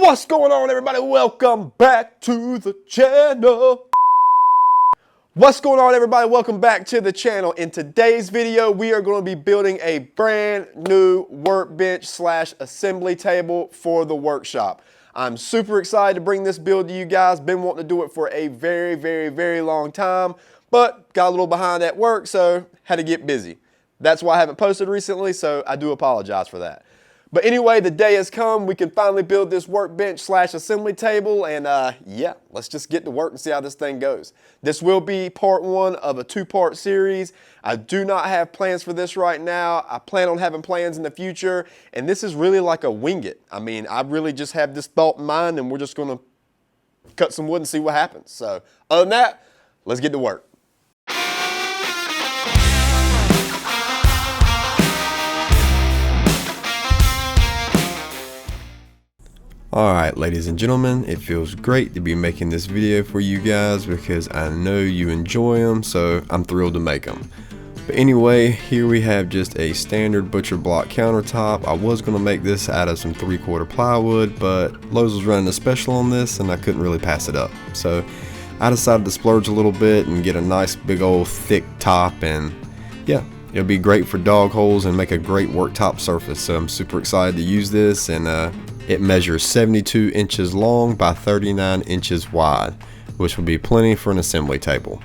What's going on, everybody? Welcome back to the channel. What's going on, everybody? Welcome back to the channel. In today's video, we are going to be building a brand new workbench slash assembly table for the workshop. I'm super excited to bring this build to you guys. Been wanting to do it for a very long time, but got a little behind at work, so had to get busy. That's why I haven't posted recently, so I do apologize for that. But anyway, the day has come. We can finally build this workbench slash assembly table, and yeah, let's just get to work and see how this thing goes. This will be part one of a two-part series. I do not have plans for this right now. I plan on having plans in the future, and this is really like a wing it. I mean, I really just have this thought in mind, and we're just gonna cut some wood and see what happens. So other than that, let's get to work. Alright, ladies and gentlemen, it feels great to be making this video for you guys because I know you enjoy them, so I'm thrilled to make them. But anyway, here we have just a standard butcher block countertop. I was going to make this out of some 3/4 plywood, but Lowe's was running a special on this and I couldn't really pass it up. So I decided to splurge a little bit and get a nice big old thick top, and yeah, it'll be great for dog holes and make a great worktop surface. So I'm super excited to use this, and it measures 72 inches long by 39 inches wide, which will be plenty for an assembly table.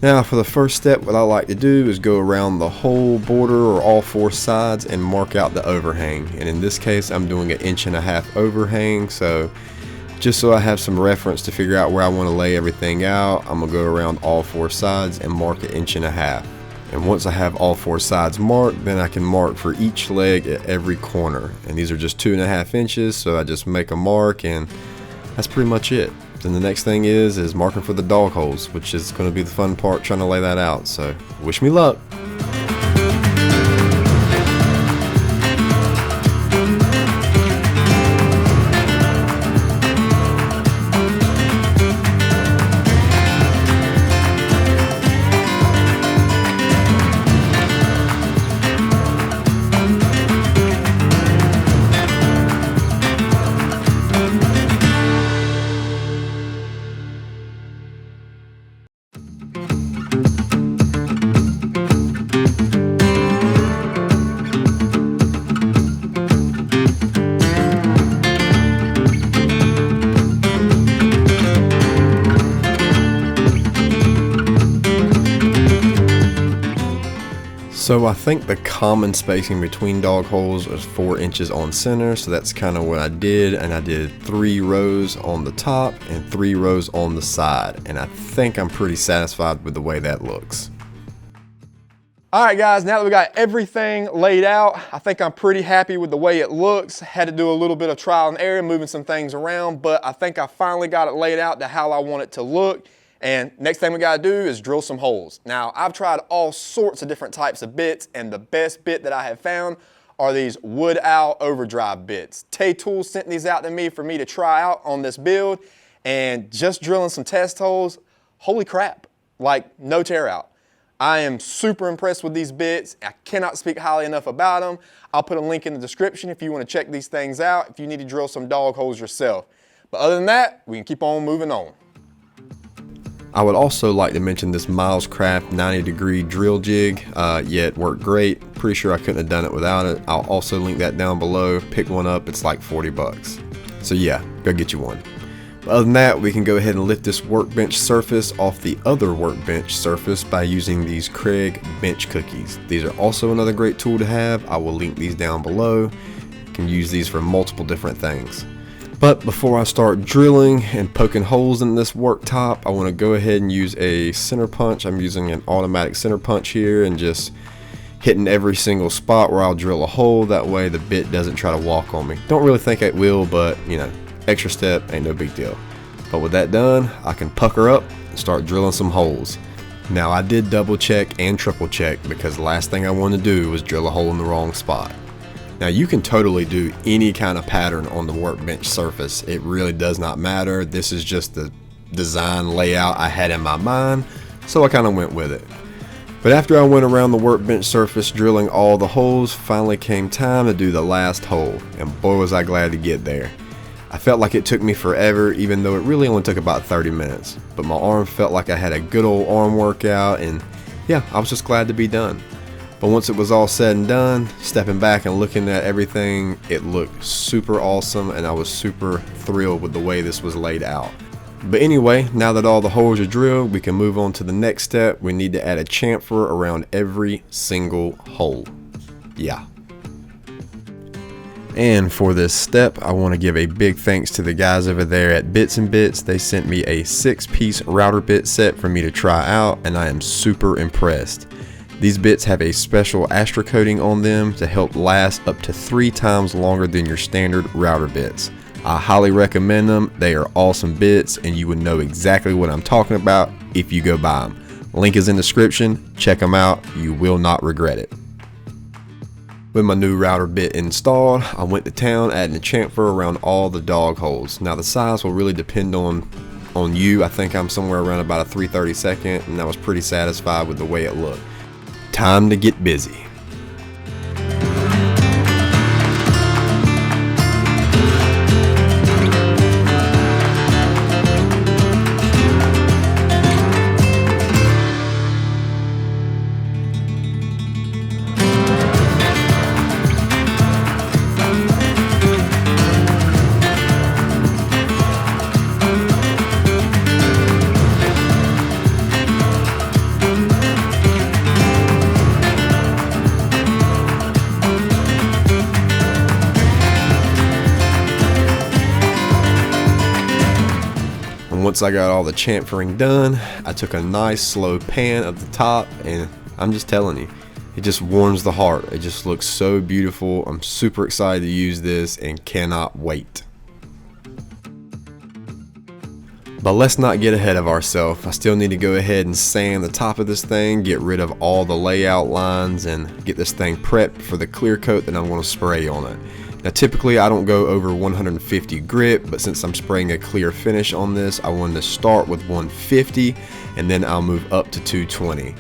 Now for the first step, what I like to do is go around the whole border or all four sides and mark out the overhang. And in this case, I'm doing an 1.5 inch overhang, so just so I have some reference to figure out where I want to lay everything out, I'm gonna go around all four sides and mark an 1.5 inches. And once I have all four sides marked, then I can mark for each leg at every corner. And these are just 2.5 inches, so I just make a mark, and that's pretty much it. Then the next thing is marking for the dog holes, which is going to be the fun part, trying to lay that out. So wish me luck. So I think the common spacing between dog holes is 4 inches on center, so that's kind of what I did, and I did 3 rows on the top and 3 rows on the side, and I think I'm pretty satisfied with the way that looks. Alright guys, now that we got everything laid out, I think I'm pretty happy with the way it looks. Had to do a little bit of trial and error, moving some things around, but I think I finally got it laid out to how I want it to look. And next thing we gotta do is drill some holes. Now, I've tried all sorts of different types of bits, and the best bit that I have found are these Wood Owl overdrive bits. Tay Tools sent these out to me for me to try out on this build, and just drilling some test holes, holy crap, like no tear out. I am super impressed with these bits. I cannot speak highly enough about them. I'll put a link in the description if you wanna check these things out, if you need to drill some dog holes yourself. But other than that, we can keep on moving on. I would also like to mention this Miles Craft 90-degree drill jig. Yeah, it worked great. Pretty sure I couldn't have done it without it. I'll also link that down below. Pick one up, it's like 40 bucks. So yeah, go get you one. But other than that, we can go ahead and lift this workbench surface off the other workbench surface by using these Craig bench cookies. These are also another great tool to have. I will link these down below. You can use these for multiple different things. But before I start drilling and poking holes in this worktop, I want to go ahead and use a center punch. I'm using an automatic center punch here and just hitting every single spot where I'll drill a hole. That way the bit doesn't try to walk on me. Don't really think it will, but you know, extra step ain't no big deal. But with that done, I can pucker up and start drilling some holes. Now I did double check and triple check because the last thing I wanted to do was drill a hole in the wrong spot. Now you can totally do any kind of pattern on the workbench surface. It really does not matter. This is just the design layout I had in my mind, so I kind of went with it. But after I went around the workbench surface drilling all the holes, finally came time to do the last hole, and boy was I glad to get there. I felt like it took me forever, even though it really only took about 30 minutes. But my arm felt like I had a good old arm workout, and yeah, I was just glad to be done. But once it was all said and done, stepping back and looking at everything, it looked super awesome, and I was super thrilled with the way this was laid out. But anyway, now that all the holes are drilled, we can move on to the next step. We need to add a chamfer around every single hole. Yeah. And for this step, I want to give a big thanks to the guys over there at Bits and Bits. They sent me a 6-piece router bit set for me to try out, and I am super impressed. These bits have a special Astra coating on them to help last up to 3 times longer than your standard router bits. I highly recommend them. They are awesome bits, and you would know exactly what I'm talking about if you go buy them. Link is in the description. Check them out. You will not regret it. With my new router bit installed, I went to town adding a chamfer around all the dog holes. Now the size will really depend on you. I think I'm somewhere around about a 3/32, and I was pretty satisfied with the way it looked. Time to get busy. Once I got all the chamfering done, I took a nice slow pan of the top, and I'm just telling you, it just warms the heart. It just looks so beautiful. I'm super excited to use this and cannot wait. But let's not get ahead of ourselves. I still need to go ahead and sand the top of this thing, get rid of all the layout lines, and get this thing prepped for the clear coat that I'm going to spray on it. Now typically I don't go over 150 grit, but since I'm spraying a clear finish on this, I wanted to start with 150 and then I'll move up to 220.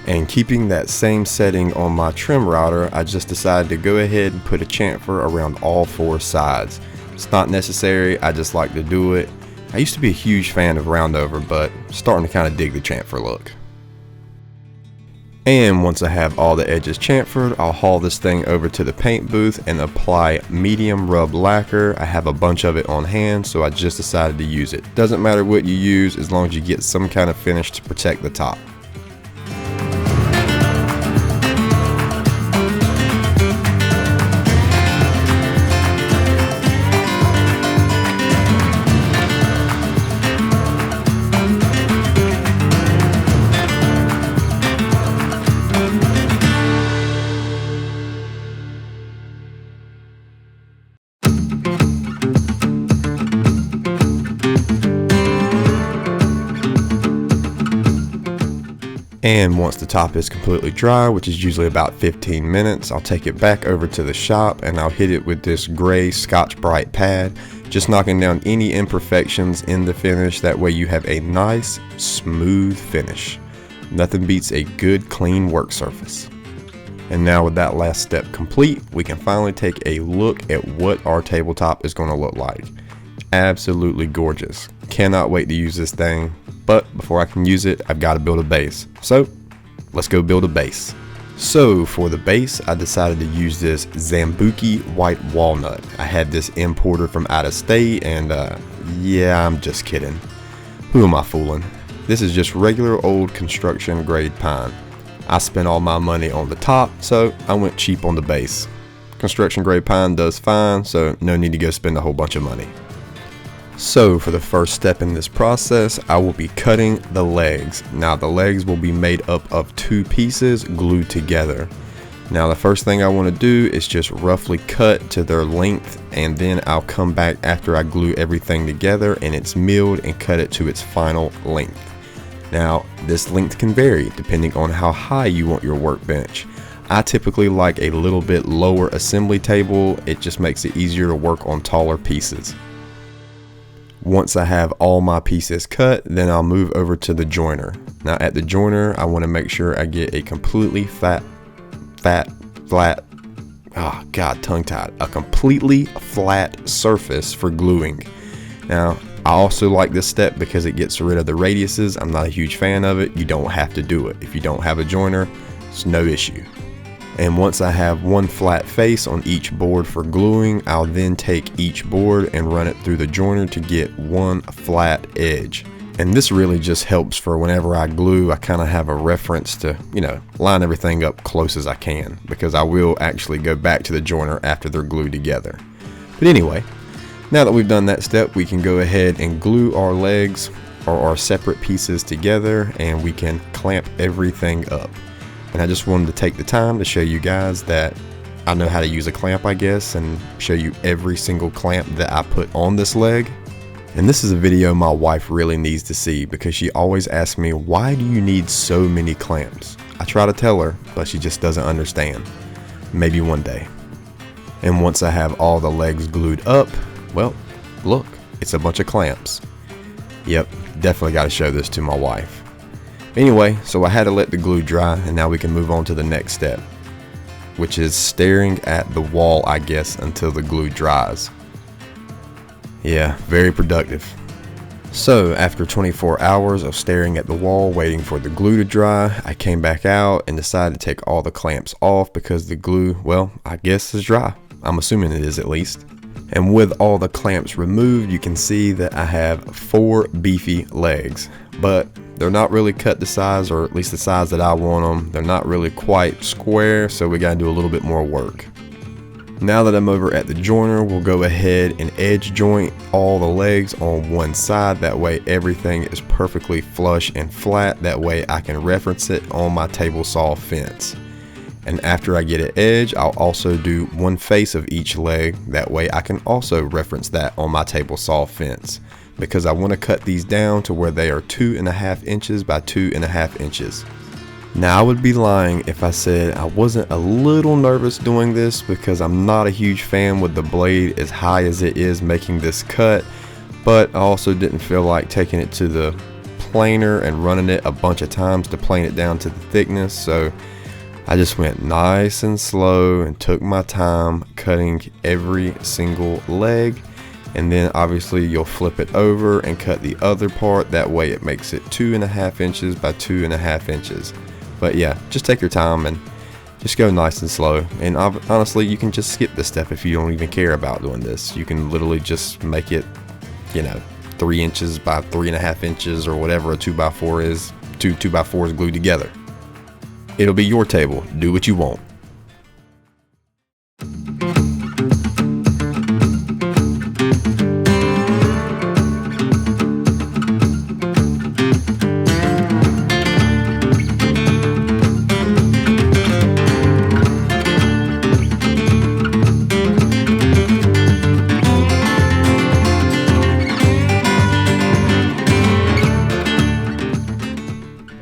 And keeping that same setting on my trim router, I just decided to go ahead and put a chamfer around all 4 sides. It's not necessary, I just like to do it. I used to be a huge fan of roundover, but starting to kind of dig the chamfer look. And once I have all the edges chamfered, I'll haul this thing over to the paint booth and apply medium rub lacquer. I have a bunch of it on hand, so I just decided to use it. Doesn't matter what you use as long as you get some kind of finish to protect the top. And once the top is completely dry, which is usually about 15 minutes, I'll take it back over to the shop and I'll hit it with this gray Scotch-Brite pad, just knocking down any imperfections in the finish. That way you have a nice, smooth finish. Nothing beats a good, clean work surface. And now with that last step complete, we can finally take a look at what our tabletop is going to look like. Absolutely gorgeous. Cannot wait to use this thing. But before I can use it, I've got to build a base. So let's go build a base. So for the base, I decided to use this Zambuki white walnut. I had this imported from out of state, and yeah, I'm just kidding. Who am I fooling? This is just regular old construction grade pine. I spent all my money on the top, so I went cheap on the base. Construction grade pine does fine, so no need to go spend a whole bunch of money. So for the first step in this process, I will be cutting the legs. Now the legs will be made up of 2 pieces glued together. Now the first thing I want to do is just roughly cut to their length, and then I'll come back after I glue everything together and it's milled and cut it to its final length. Now, this length can vary depending on how high you want your workbench. I typically like a little bit lower assembly table. It just makes it easier to work on taller pieces. Once I have all my pieces cut, then I'll move over to the joiner. Now at the joiner, I want to make sure I get a completely flat, a completely flat surface for gluing. Now, I also like this step because it gets rid of the radiuses. I'm not a huge fan of it. You don't have to do it. If you don't have a joiner, it's no issue. And once I have one flat face on each board for gluing, I'll then take each board and run it through the joiner to get one flat edge. And this really just helps for whenever I glue, I kind of have a reference to, line everything up close as I can, because I will actually go back to the joiner after they're glued together. But anyway, now that we've done that step, we can go ahead and glue our legs or our separate pieces together, and we can clamp everything up. And I just wanted to take the time to show you guys that I know how to use a clamp, I guess, and show you every single clamp that I put on this leg. And this is a video my wife really needs to see, because she always asks me, why do you need so many clamps? I try to tell her, but she just doesn't understand. Maybe one day. And once I have all the legs glued up, well, look, it's a bunch of clamps. Yep, definitely got to show this to my wife. Anyway, so I had to let the glue dry, and now we can move on to the next step, which is staring at the wall, I guess, until the glue dries. Yeah, very productive. So after 24 hours of staring at the wall waiting for the glue to dry, I came back out and decided to take all the clamps off because the glue, well, I guess is dry. I'm assuming it is, at least. And with all the clamps removed, you can see that I have 4 beefy legs, but they're not really cut the size, or at least the size that I want them. They're not really quite square, so we gotta do a little bit more work. Now that I'm over at the joiner, we'll go ahead and edge joint all the legs on one side. That way everything is perfectly flush and flat. That way I can reference it on my table saw fence. And after I get it edged, I'll also do one face of each leg. That way I can also reference that on my table saw fence, because I want to cut these down to where they are 2.5 inches by 2.5 inches. Now I would be lying if I said I wasn't a little nervous doing this, because I'm not a huge fan with the blade as high as it is making this cut, but I also didn't feel like taking it to the planer and running it a bunch of times to plane it down to the thickness. So I just went nice and slow and took my time cutting every single leg. And then obviously you'll flip it over and cut the other part. That way it makes it 2.5 inches by 2.5 inches. But yeah, just take your time and just go nice and slow. And honestly, you can just skip this step if you don't even care about doing this. You can literally just make it, 3 inches by 3.5 inches, or whatever a 2x4 is. 2 2x4s glued together. It'll be your table. Do what you want.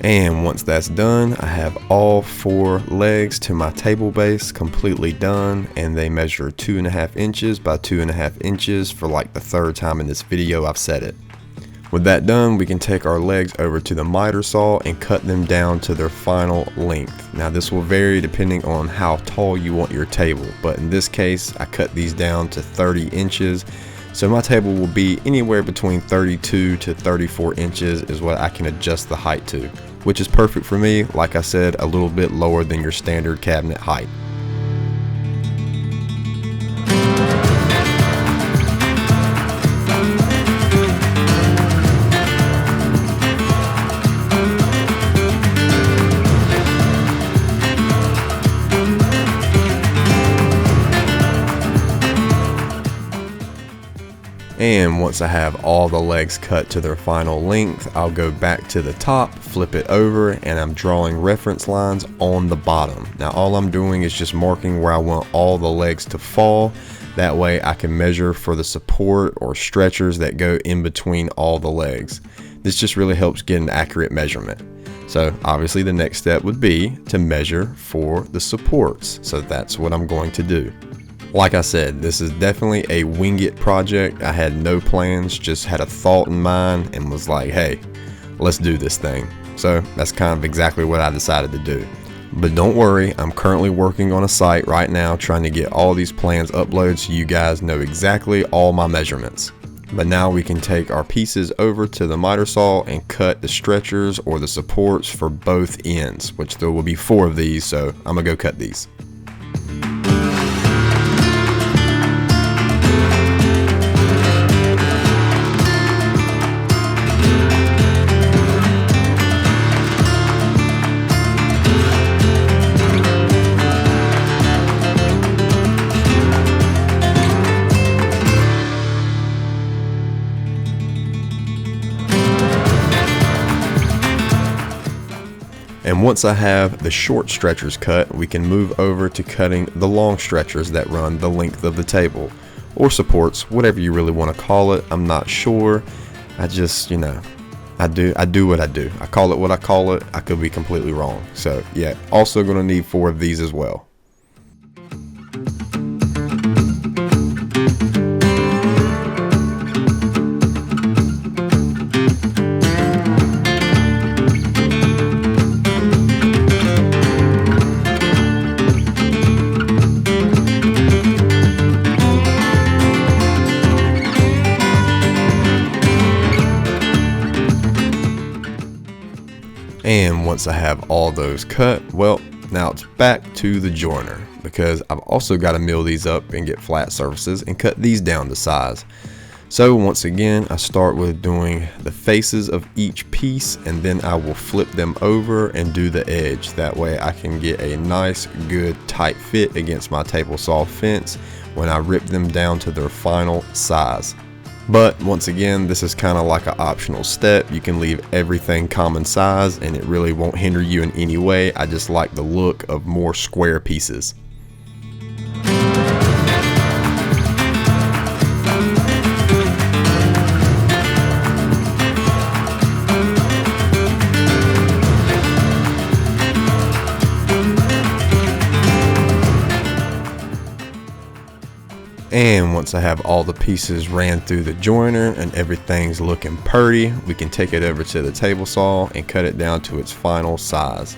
And once that's done, I have all 4 legs to my table base completely done, and they measure 2.5 inches by 2.5 inches for like the 3rd time in this video I've said it. With that done, we can take our legs over to the miter saw and cut them down to their final length. Now this will vary depending on how tall you want your table, but in this case I cut these down to 30 inches. So my table will be anywhere between 32 to 34 inches is what I can adjust the height to, which is perfect for me. Like I said, a little bit lower than your standard cabinet height. And once I have all the legs cut to their final length, I'll go back to the top, flip it over, and I'm drawing reference lines on the bottom. Now all I'm doing is just marking where I want all the legs to fall. That way I can measure for the support or stretchers that go in between all the legs. This just really helps get an accurate measurement. So obviously the next step would be to measure for the supports. So that's what I'm going to do. Like I said, this is definitely a wing it project. I had no plans, just had a thought in mind and was like, hey, let's do this thing. So that's kind of exactly what I decided to do. But don't worry, I'm currently working on a site right now trying to get all these plans uploaded so you guys know exactly all my measurements. But now we can take our pieces over to the miter saw and cut the stretchers or the supports for both ends, which there will be 4 of these, so I'm gonna go cut these. And once I have the short stretchers cut, we can move over to cutting the long stretchers that run the length of the table, or supports, whatever you really want to call it. I'm not sure. I just, I do what I do. I call it what I call it. I could be completely wrong. So yeah, also going to need 4 of these as well. And once I have all those cut, well, now it's back to the joiner, because I've also got to mill these up and get flat surfaces and cut these down to size. So once again, I start with doing the faces of each piece, and then I will flip them over and do the edge. That way I can get a nice, good, tight fit against my table saw fence when I rip them down to their final size. But once again, this is kind of like an optional step. You can leave everything common size and it really won't hinder you in any way. I just like the look of more square pieces. And once I have all the pieces ran through the joiner and everything's looking pretty, we can take it over to the table saw and cut it down to its final size.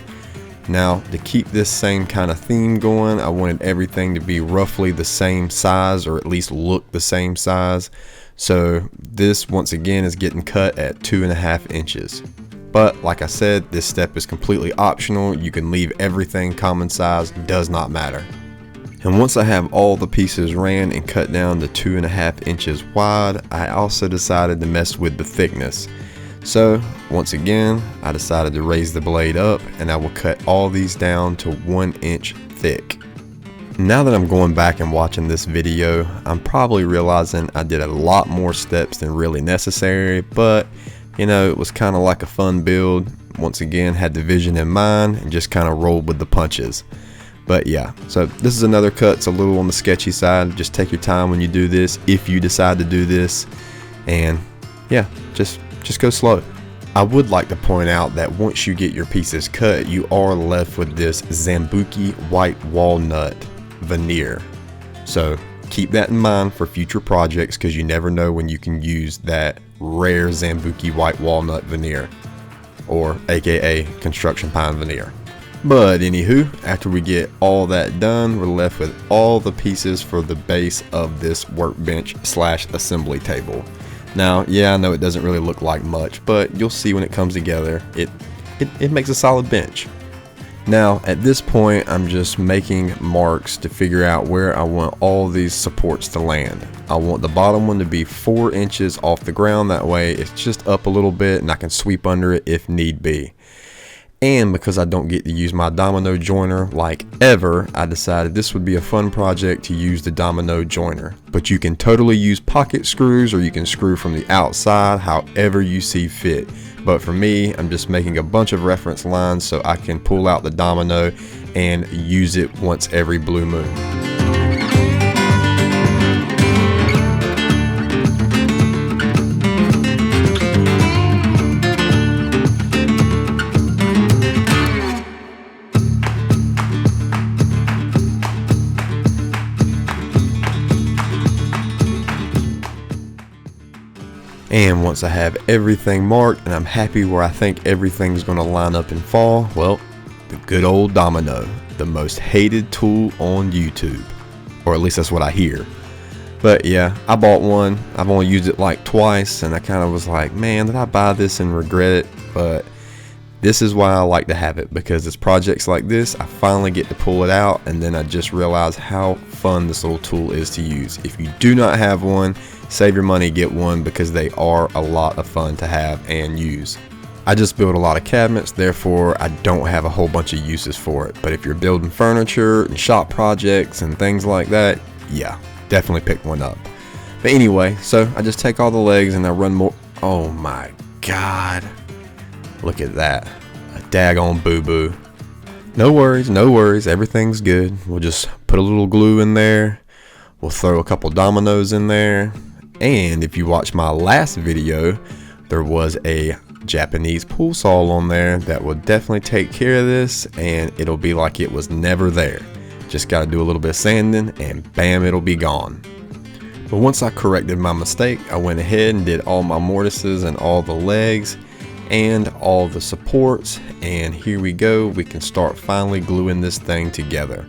Now, to keep this same kind of theme going, I wanted everything to be roughly the same size, or at least look the same size. So this once again is getting cut at 2.5 inches. But like I said, this step is completely optional. You can leave everything common size, does not matter. And once I have all the pieces ran and cut down to 2.5 inches wide, I also decided to mess with the thickness. So once again, I decided to raise the blade up, and I will cut all these down to 1 inch thick. Now that I'm going back and watching this video, I'm probably realizing I did a lot more steps than really necessary, but it was kind of like a fun build. Once again, had the vision in mind and just kind of rolled with the punches. But yeah, so this is another cut. It's a little on the sketchy side. Just take your time when you do this, if you decide to do this, and yeah, just go slow. I would like to point out that once you get your pieces cut, you are left with this Zambuki white walnut veneer. So keep that in mind for future projects, because you never know when you can use that rare Zambuki white walnut veneer, or aka construction pine veneer. But anywho, after we get all that done, we're left with all the pieces for the base of this workbench / assembly table. Now, yeah, I know it doesn't really look like much, but you'll see when it comes together, it makes a solid bench. Now, at this point, I'm just making marks to figure out where I want all these supports to land. I want the bottom one to be 4 inches off the ground. That way it's just up a little bit and I can sweep under it if need be. And because I don't get to use my domino joiner like ever, I decided this would be a fun project to use the domino joiner. But you can totally use pocket screws, or you can screw from the outside, however you see fit. But for me, I'm just making a bunch of reference lines so I can pull out the domino and use it once every blue moon. And once I have everything marked and I'm happy where I think everything's going to line up and fall, well, the good old domino, the most hated tool on YouTube. Or at least that's what I hear. But yeah, I bought one. I've only used it like twice, and I kind of was like, man, did I buy this and regret it? But this is why I like to have it, because it's projects like this, I finally get to pull it out, and then I just realize how fun this little tool is to use. If you do not have one, save your money, get one, because they are a lot of fun to have and use. I just build a lot of cabinets, therefore I don't have a whole bunch of uses for it. But if you're building furniture and shop projects and things like that, yeah, definitely pick one up. But anyway, so I just take all the legs and I run more. Oh my God. Look at that. A daggone boo-boo. No worries, everything's good. We'll just put a little glue in there. We'll throw a couple dominoes in there. And if you watch my last video, there was a Japanese pool saw on there that will definitely take care of this, and it'll be like it was never there. Just got to do a little bit of sanding and bam, it'll be gone. But once I corrected my mistake, I went ahead and did all my mortises and all the legs and all the supports, and here we go. We can start finally gluing this thing together.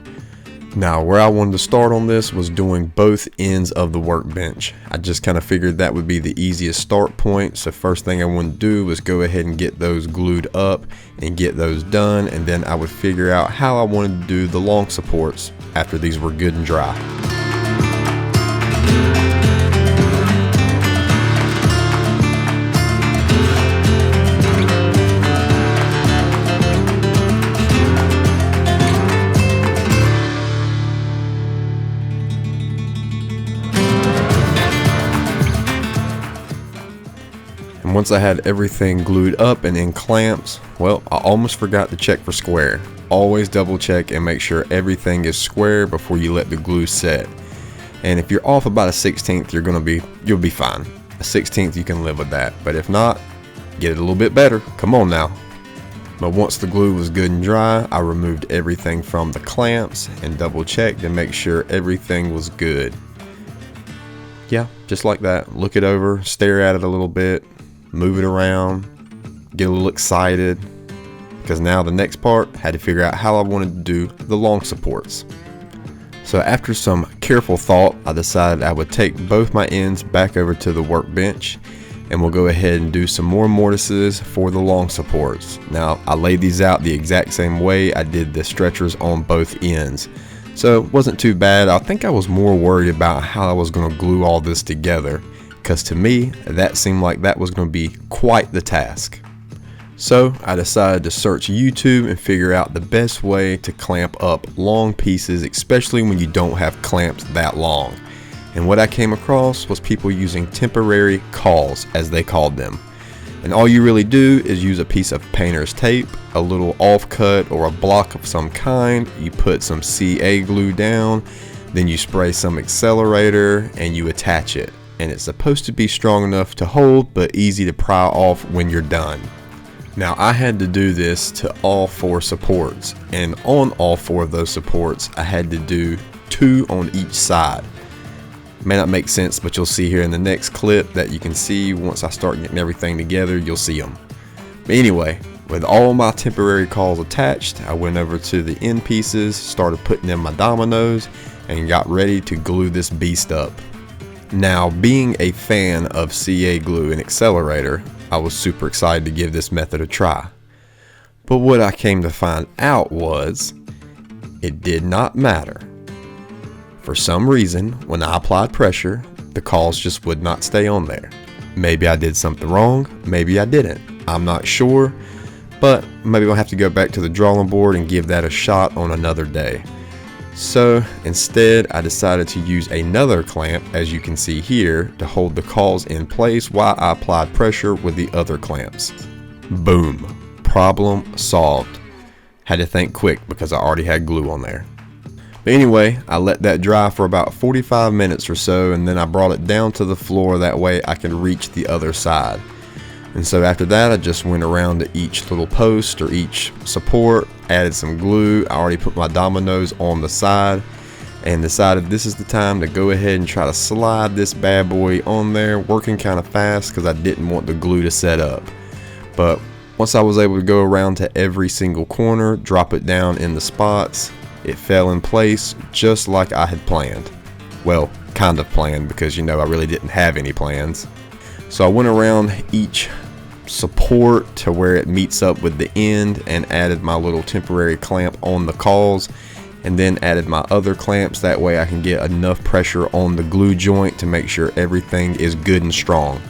Now, where I wanted to start on this was doing both ends of the workbench. I just kind of figured that would be the easiest start point. So first thing I wanted to do was go ahead and get those glued up and get those done, and then I would figure out how I wanted to do the long supports after these were good and dry. And once I had everything glued up and in clamps, well, I almost forgot to check for square. Always double check and make sure everything is square before you let the glue set. And if you're off about a 1/16th, you'll be fine. A 1/16th, you can live with that. But if not, get it a little bit better. Come on now. But once the glue was good and dry, I removed everything from the clamps and double checked to make sure everything was good. Yeah, just like that. Look it over, stare at it a little bit, move it around, get a little excited, because now the next part had to figure out how I wanted to do the long supports. So after some careful thought, I decided I would take both my ends back over to the workbench, and we'll go ahead and do some more mortises for the long supports. Now, I laid these out the exact same way I did the stretchers on both ends, so it wasn't too bad. I think I was more worried about how I was going to glue all this together, because to me, that seemed like that was going to be quite the task. So I decided to search YouTube and figure out the best way to clamp up long pieces, especially when you don't have clamps that long. And what I came across was people using temporary cawls, as they called them. And all you really do is use a piece of painter's tape, a little offcut or a block of some kind. You put some CA glue down, then you spray some accelerator and you attach it. And it's supposed to be strong enough to hold, but easy to pry off when you're done. Now, I had to do this to all 4 supports, and on all 4 of those supports I had to do 2 on each side. May not make sense, but you'll see here in the next clip that you can see once I start getting everything together, you'll see them. But anyway, with all my temporary cawls attached, I went over to the end pieces, started putting in my dominoes, and got ready to glue this beast up. Now, being a fan of CA glue and accelerator, I was super excited to give this method a try. But what I came to find out was, it did not matter. For some reason, when I applied pressure, the cawls just would not stay on there. Maybe I did something wrong, maybe I didn't. I'm not sure, but maybe I'll have to go back to the drawing board and give that a shot on another day. So instead, I decided to use another clamp, as you can see here, to hold the cawls in place while I applied pressure with the other clamps. Boom, problem solved. Had to think quick because I already had glue on there. But anyway, I let that dry for about 45 minutes or so, and then I brought it down to the floor, that way I could reach the other side. And so after that, I just went around to each little post or each support, added some glue. I already put my dominoes on the side, and decided this is the time to go ahead and try to slide this bad boy on there, working kind of fast because I didn't want the glue to set up. But once I was able to go around to every single corner, drop it down in the spots, it fell in place just like I had planned. Well, kind of planned, because I really didn't have any plans. So I went around each support to where it meets up with the end and added my little temporary clamp on the cauls, and then added my other clamps. That way I can get enough pressure on the glue joint to make sure everything is good and strong.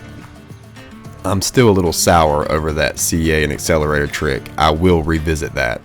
I'm still a little sour over that CA and accelerator trick. I will revisit that.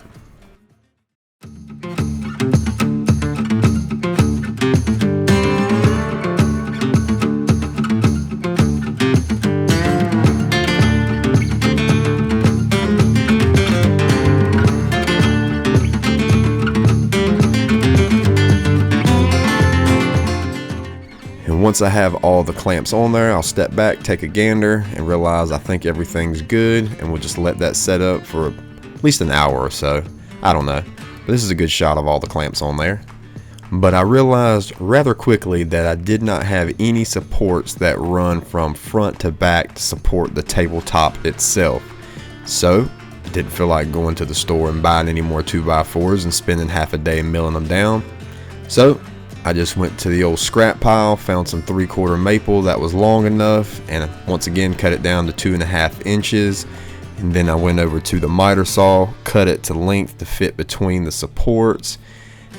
Once I have all the clamps on there, I'll step back, take a gander, and realize I think everything's good, and we'll just let that set up for at least an hour or so. I don't know, but this is a good shot of all the clamps on there. But I realized rather quickly that I did not have any supports that run from front to back to support the tabletop itself. So I didn't feel like going to the store and buying any more 2x4s and spending half a day milling them down. So I just went to the old scrap pile, found some 3/4 maple that was long enough, and once again cut it down to 2.5 inches. And then I went over to the miter saw, cut it to length to fit between the supports,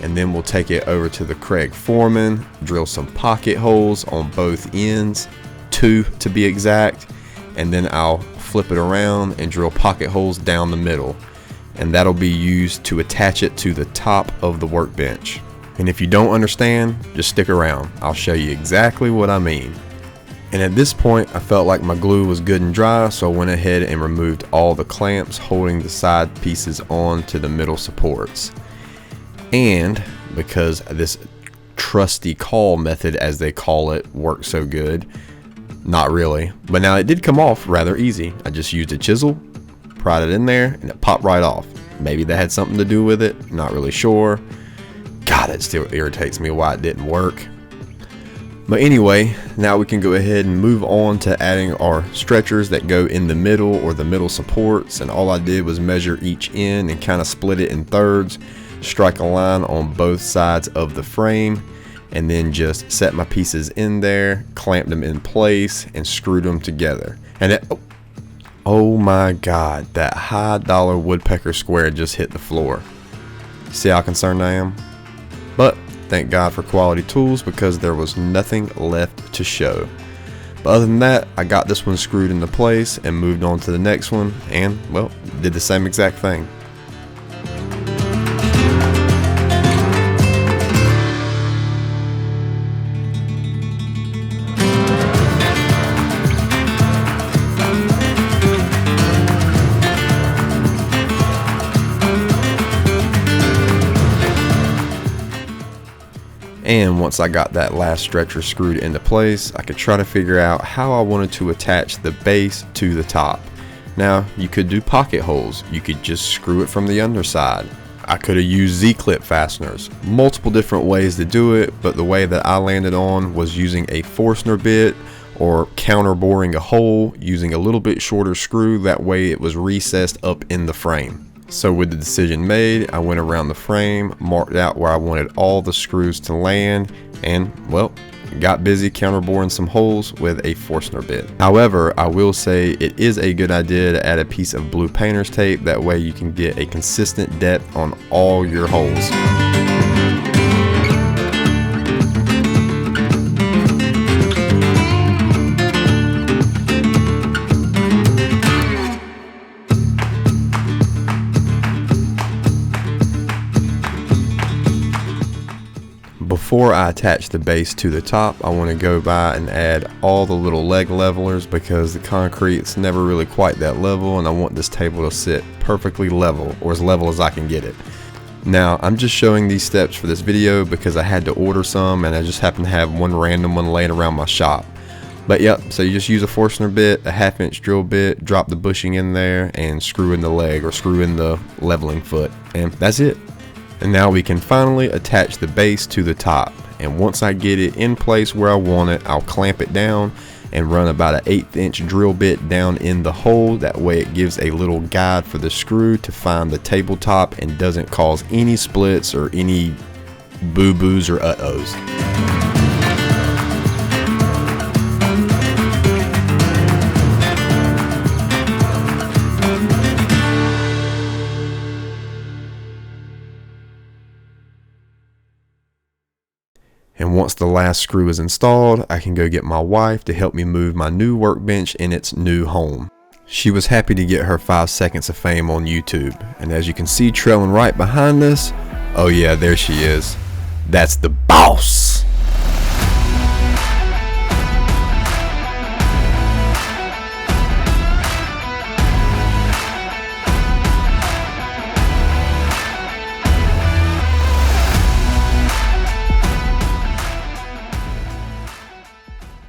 and then we'll take it over to the Craig Foreman, drill some pocket holes on both ends, 2 to be exact, and then I'll flip it around and drill pocket holes down the middle, and that'll be used to attach it to the top of the workbench. And if you don't understand, just stick around. I'll show you exactly what I mean. And at this point, I felt like my glue was good and dry, so I went ahead and removed all the clamps holding the side pieces on to the middle supports. And because this trusty caul method, as they call it, worked so good, not really, but now it did come off rather easy. I just used a chisel, pried it in there, and it popped right off. Maybe that had something to do with it, not really sure. God, it still irritates me why it didn't work. But anyway, now we can go ahead and move on to adding our stretchers that go in the middle, or the middle supports. And all I did was measure each end and kind of split it in thirds, strike a line on both sides of the frame, and then just set my pieces in there, clamped them in place, and screwed them together. And oh my God, that high dollar woodpecker square just hit the floor. See how concerned I am? But thank God for quality tools, because there was nothing left to show. But other than that, I got this one screwed into place and moved on to the next one, and well, did the same exact thing. And once I got that last stretcher screwed into place, I could try to figure out how I wanted to attach the base to the top. Now, you could do pocket holes. You could just screw it from the underside. I could have used Z-clip fasteners. Multiple different ways to do it, but the way that I landed on was using a Forstner bit, or counter boring a hole using a little bit shorter screw. That way it was recessed up in the frame. So with the decision made, I went around the frame, marked out where I wanted all the screws to land, and well, got busy counterboring some holes with a Forstner bit. However, I will say it is a good idea to add a piece of blue painter's tape. That way you can get a consistent depth on all your holes. Before I attach the base to the top, I want to go by and add all the little leg levelers, because the concrete's never really quite that level, and I want this table to sit perfectly level, or as level as I can get it. Now, I'm just showing these steps for this video because I had to order some, and I just happen to have one random one laying around my shop. But yep, so you just use a Forstner bit, a 1/2 inch drill bit, drop the bushing in there, and screw in the leg, or screw in the leveling foot, and that's it. And now we can finally attach the base to the top. And once I get it in place where I want it, I'll clamp it down and run about an 1/8 inch drill bit down in the hole. That way it gives a little guide for the screw to find the tabletop and doesn't cause any splits or any boo-boos or uh-ohs. And once the last screw is installed, I can go get my wife to help me move my new workbench in its new home. She was happy to get her 5 seconds of fame on YouTube. And as you can see trailing right behind us, oh yeah, there she is. That's the boss.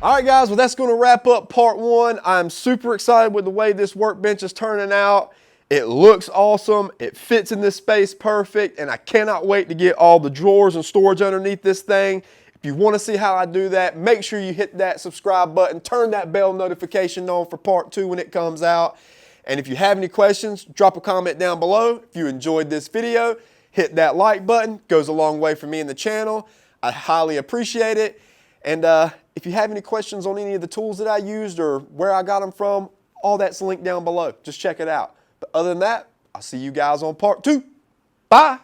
All right, guys, well, that's going to wrap up part 1. I'm super excited with the way this workbench is turning out. It looks awesome. It fits in this space perfect, and I cannot wait to get all the drawers and storage underneath this thing. If you want to see how I do that, make sure you hit that subscribe button, turn that bell notification on for part 2 when it comes out. And if you have any questions, drop a comment down below. If you enjoyed this video, hit that like button. It goes a long way for me and the channel. I highly appreciate it. And if you have any questions on any of the tools that I used or where I got them from, all that's linked down below. Just check it out. But other than that, I'll see you guys on part 2. Bye.